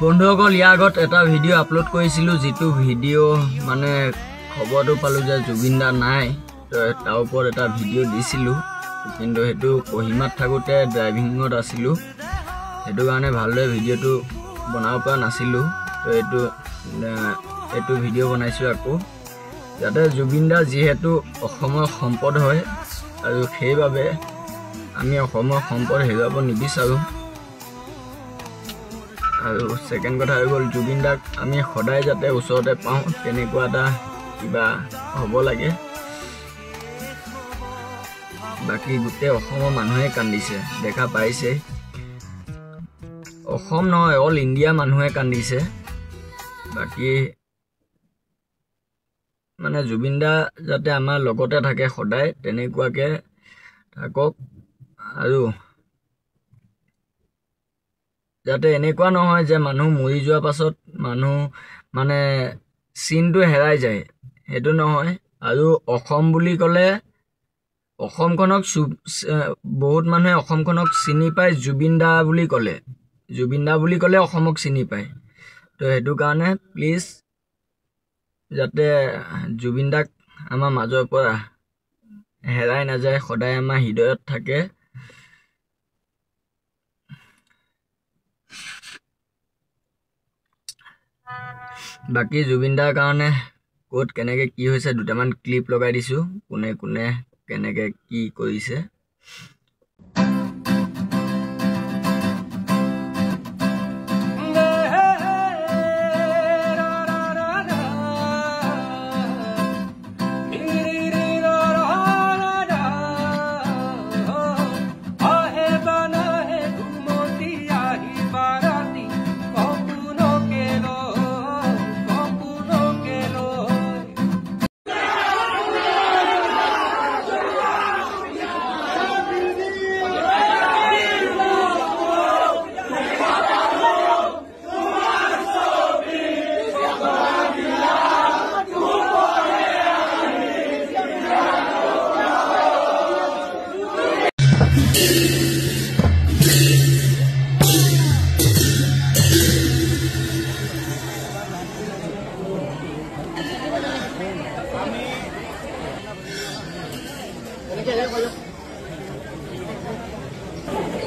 বন্ধুসকল ইয়াৰ আগত এটা ভিডিঅ' আপলোড কৰিছিলোঁ যিটো ভিডিঅ' মানে খবৰটো পালোঁ যে জুবিন দা নাই তো তাৰ ওপৰত এটা ভিডিঅ' দিছিলোঁ কিন্তু সেইটো কহিমাত থাকোঁতে ড্ৰাইভিঙত আছিলোঁ সেইটো কাৰণে ভালদৰে ভিডিঅ'টো বনাব পৰা নাছিলোঁ তো এইটো ভিডিঅ' বনাইছোঁ আকৌ যাতে জুবিন দা যিহেতু অসমৰ সম্পদ হয় আৰু সেইবাবে আমি অসমৰ সম্পদ হেৰুৱাব নিবিচাৰোঁ আৰু সেকেন্ড কথা হৈ গ'ল জুবিন দাক আমি সদায় যাতে ওচৰতে পাওঁ তেনেকুৱা এটা কিবা হ'ব লাগে বাকি গোটেই অসমৰ মানুহে কান্দিছে দেখা পাইছে অসম নহয় অল ইণ্ডিয়া মানুহে কান্দিছে বাকি মানে জুবিন দা যাতে আমাৰ লগতে থাকে সদায় তেনেকুৱাকে থাকক আৰু যাতে এনেকুৱা নহয় যে মানুহ মৰি যোৱাৰ পাছত মানুহ মানে চিনটো হেৰাই যায় সেইটো নহয় আৰু অসম বুলি ক'লে অসমখনক বহুত মানুহে অসমখনক চিনি পায় জুবিন দা বুলি ক'লে অসমক চিনি পায় তো সেইটো কাৰণে প্লিজ যাতে জুবিন দাক আমাৰ মাজৰ পৰা হেৰাই নাযায় সদায় আমাৰ হৃদয়ত থাকে বাকি জুবিন দাৰ কাৰণে কোট কেনেকে কি হৈছে দুটামান ক্লিপ লগাই দিছো কোনে কোনে কেনেকে কি কৰিছে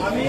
আমি